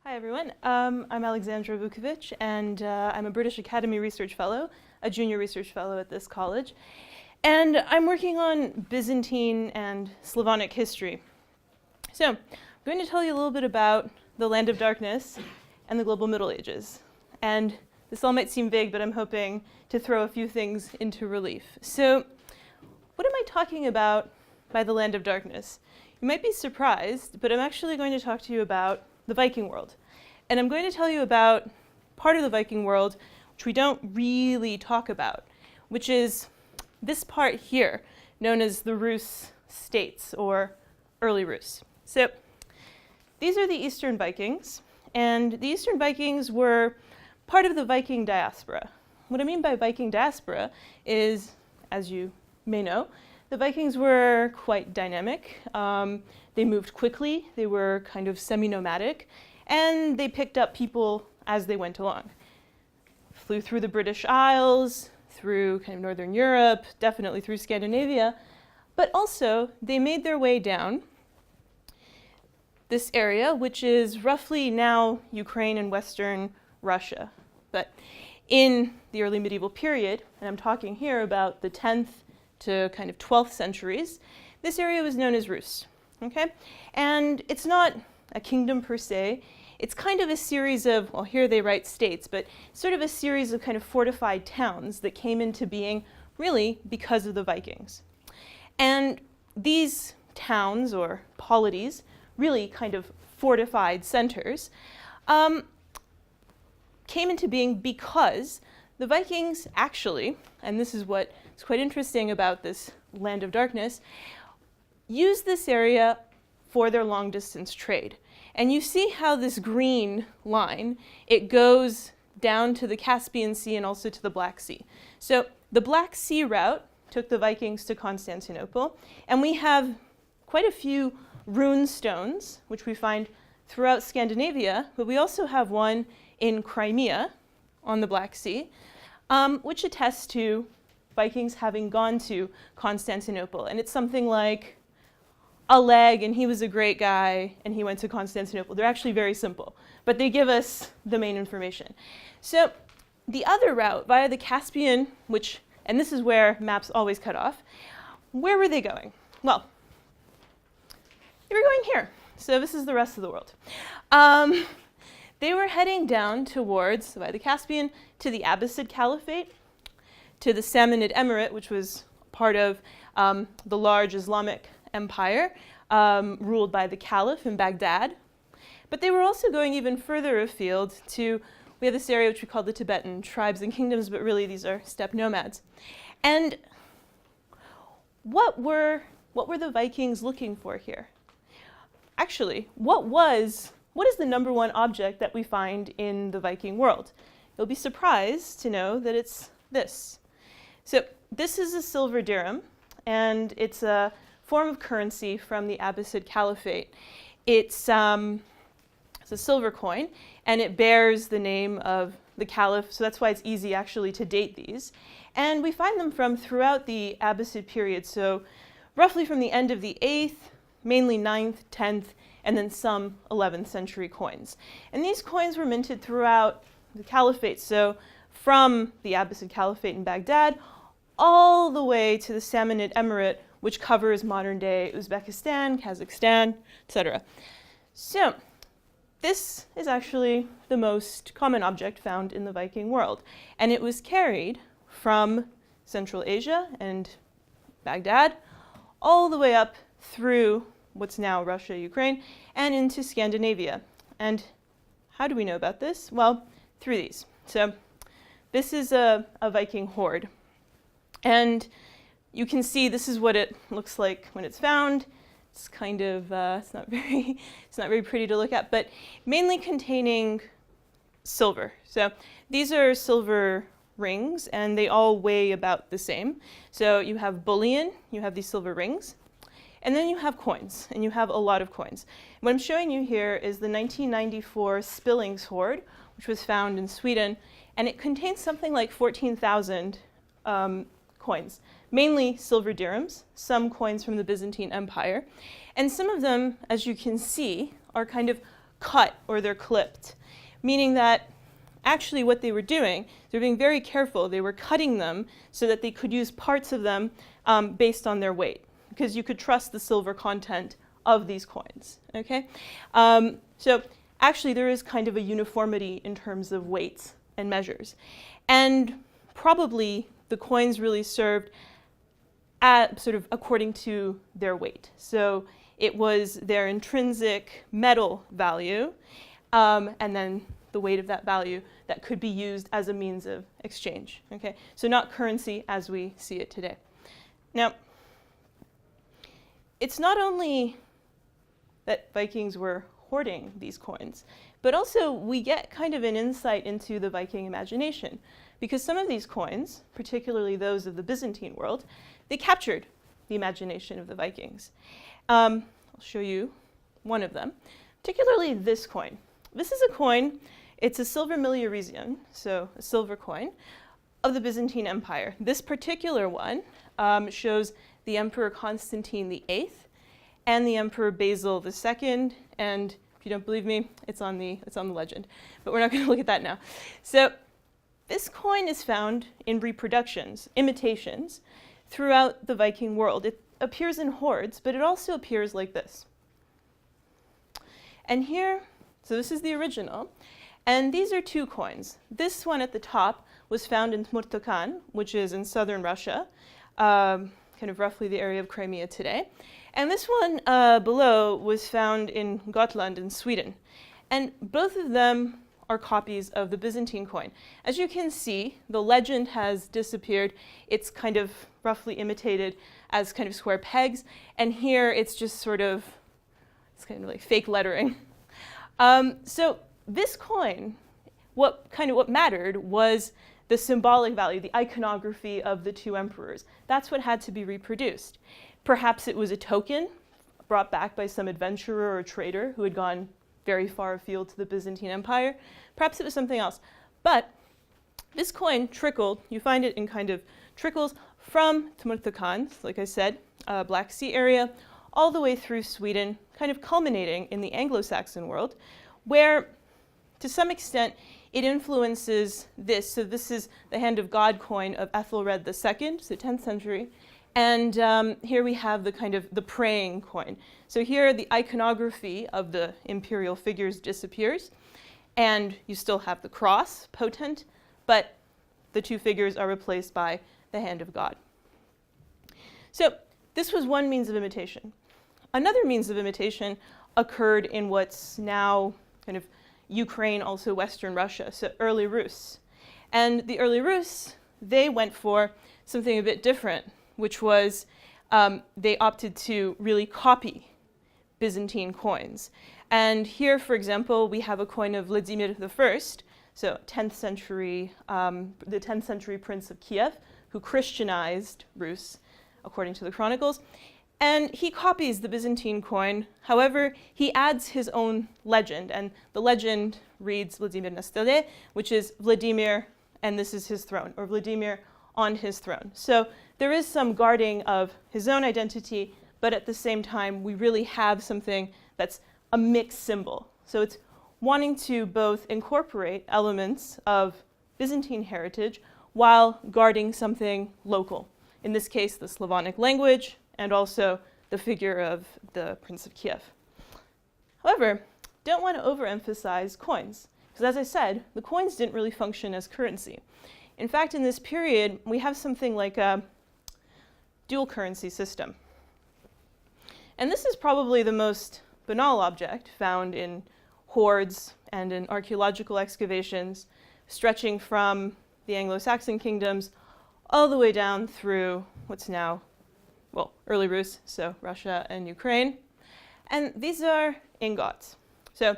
Hi everyone, I'm Alexandra Vukovich and I'm a British Academy Research Fellow, a junior research fellow at this college. And I'm working on Byzantine and Slavonic history. So I'm going to tell you a little bit about the Land of Darkness and the Global Middle Ages. And this all might seem vague, but I'm hoping to throw a few things into relief. So what am I talking about by the Land of Darkness? You might be surprised, but I'm actually going to talk to you about the Viking world. And I'm going to tell you about part of the Viking world which we don't really talk about, which is this part here, known as the Rus states, or early Rus. So these are the Eastern Vikings, and the Eastern Vikings were part of the Viking diaspora. What I mean by Viking diaspora is, as you may know, the Vikings were quite dynamic. They moved quickly, they were kind of semi-nomadic, and they picked up people as they went along. Flew through the British Isles, through kind of Northern Europe, definitely through Scandinavia, but also they made their way down this area, which is roughly now Ukraine and Western Russia. But in the early medieval period, and I'm talking here about the 10th to kind of 12th centuries, this area was known as Rus. Okay? And it's not a kingdom per se. It's kind of a series of, well, here they write states, but sort of a series of kind of fortified towns that came into being really because of the Vikings. And these towns, or polities, really kind of fortified centers, came into being because the Vikings actually, and this is what is quite interesting about this Land of Darkness, used this area for their long-distance trade. And you see how this green line, it goes down to the Caspian Sea and also to the Black Sea. So the Black Sea route took the Vikings to Constantinople, and we have quite a few rune stones, which we find throughout Scandinavia, but we also have one in Crimea on the Black Sea, which attests to Vikings having gone to Constantinople. And it's something like a leg, and he was a great guy, and he went to Constantinople. They're actually very simple, but they give us the main information. So the other route via the Caspian, which, and this is where maps always cut off, where were they going? Well, they were going here. So this is the rest of the world. They were heading down towards, via the Caspian, to the Abbasid Caliphate, to the Samanid Emirate, which was part of the large Islamic empire ruled by the Caliph in Baghdad. But they were also going even further afield to, we have this area which we call the Tibetan tribes and kingdoms, but really these are steppe nomads. And what were the Vikings looking for here? Actually, what is the number one object that we find in the Viking world? You'll be surprised to know that it's this. So this is a silver dirham, and it's a form of currency from the Abbasid Caliphate. It's a silver coin, and it bears the name of the Caliph, so that's why it's easy actually to date these. And we find them from throughout the Abbasid period, so roughly from the end of the 8th, mainly 9th, 10th, and then some 11th century coins. And these coins were minted throughout the Caliphate, so from the Abbasid Caliphate in Baghdad all the way to the Samanid Emirate, which covers modern-day Uzbekistan, Kazakhstan, etc. So this is actually the most common object found in the Viking world, and it was carried from Central Asia and Baghdad all the way up through what's now Russia, Ukraine, and into Scandinavia. And how do we know about this? Well, through these. So this is a Viking hoard. And you can see this is what it looks like when it's found. It's kind of, it's not very pretty to look at, but mainly containing silver. So these are silver rings, and they all weigh about the same. So you have bullion, you have these silver rings, and then you have coins, and you have a lot of coins. What I'm showing you here is the 1994 Spillings hoard, which was found in Sweden, and it contains something like 14,000 coins, mainly silver dirhams, some coins from the Byzantine Empire, and some of them, as you can see, are kind of cut or they're clipped, meaning that actually what they were doing, they were being very careful. They were cutting them so that they could use parts of them based on their weight, because you could trust the silver content of these coins. Okay? So actually there is kind of a uniformity in terms of weights and measures. And probably the coins really served at sort of according to their weight. So it was their intrinsic metal value, and then the weight of that value that could be used as a means of exchange. Okay? So not currency as we see it today. Now, it's not only that Vikings were hoarding these coins, but also we get kind of an insight into the Viking imagination, because some of these coins, particularly those of the Byzantine world, they captured the imagination of the Vikings. I'll show you one of them, particularly this coin. This is a coin, it's a silver Eurasian, so a silver coin, of the Byzantine Empire. This particular one shows the Emperor Constantine VIII and the Emperor Basil II, and if you don't believe me, it's on the legend, but we're not going to look at that now. So this coin is found in reproductions, imitations, throughout the Viking world. It appears in hoards, but it also appears like this. And here, so this is the original, and these are two coins. This one at the top was found in Tmurtokan, which is in southern Russia, kind of roughly the area of Crimea today. And this one below was found in Gotland in Sweden. And both of them are copies of the Byzantine coin. As you can see, the legend has disappeared. It's kind of roughly imitated as kind of square pegs. And here it's just sort of, it's kind of like fake lettering. So this coin, what mattered was the symbolic value, the iconography of the two emperors. That's what had to be reproduced. Perhaps it was a token brought back by some adventurer or trader who had gone very far afield to the Byzantine Empire. Perhaps it was something else. But this coin trickled, you find it in kind of trickles from Tmurtokan, like I said, Black Sea area, all the way through Sweden, kind of culminating in the Anglo-Saxon world, where to some extent it influences this. So this is the Hand of God coin of Ethelred II, so 10th century. And here we have the kind of the praying coin. So here the iconography of the imperial figures disappears, and you still have the cross, potent, but the two figures are replaced by the hand of God. So this was one means of imitation. Another means of imitation occurred in what's now kind of Ukraine, also Western Russia, so early Rus. And the early Rus, they went for something a bit different, which was they opted to really copy Byzantine coins. And here, for example, we have a coin of Vladimir I, so 10th century, the 10th century Prince of Kiev, who Christianized Rus, according to the chronicles. And he copies the Byzantine coin. However, he adds his own legend. And the legend reads Vladimir na stole, which is Vladimir, and this is his throne, or Vladimir on his throne. So there is some guarding of his own identity, but at the same time, we really have something that's a mixed symbol. So it's wanting to both incorporate elements of Byzantine heritage while guarding something local. In this case, the Slavonic language, and also the figure of the Prince of Kiev. However, don't want to overemphasize coins, because as I said, the coins didn't really function as currency. In fact, in this period, we have something like a dual currency system. And this is probably the most banal object found in hoards and in archaeological excavations, stretching from the Anglo-Saxon kingdoms all the way down through what's now, well, early Rus, so Russia and Ukraine. And these are ingots. So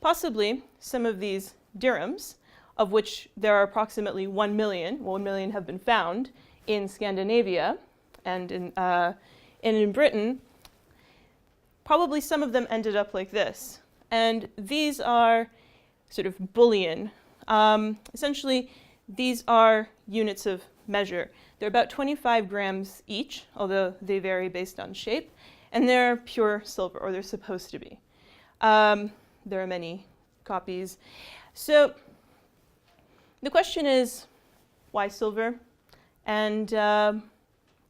possibly some of these dirhams, of which there are approximately 1 million, 1 million have been found in Scandinavia and in Britain, probably some of them ended up like this. And these are sort of bullion. Essentially, these are units of measure. They're about 25 grams each, although they vary based on shape, and they're pure silver, or they're supposed to be. there are many copies. So the question is, why silver? And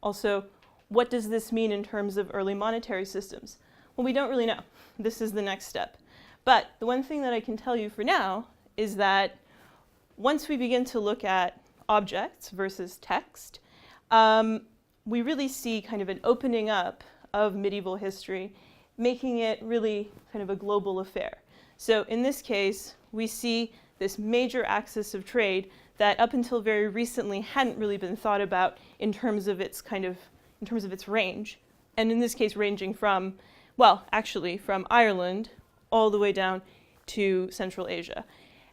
also, what does this mean in terms of early monetary systems? Well, we don't really know. This is the next step. But the one thing that I can tell you for now is that once we begin to look at objects versus text, we really see kind of an opening up of medieval history, making it really kind of a global affair. So in this case, we see this major axis of trade that up until very recently hadn't really been thought about in terms of its range. And in this case, ranging from, well, actually from Ireland all the way down to Central Asia.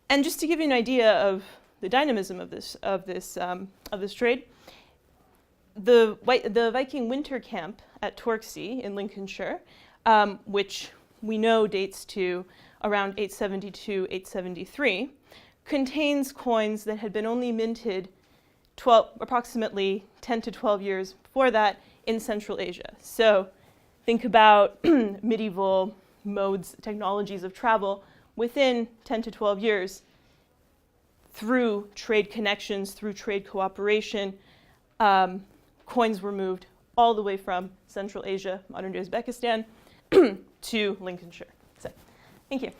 And just to give you an idea of the dynamism of this trade, the Viking winter camp at Torksey in Lincolnshire, which we know dates to around 872, 873, contains coins that had been only minted approximately 10 to 12 years before that in Central Asia. So think about medieval modes, technologies of travel within 10 to 12 years through trade connections, through trade cooperation. Coins were moved all the way from Central Asia, modern-day Uzbekistan, to Lincolnshire. So, thank you.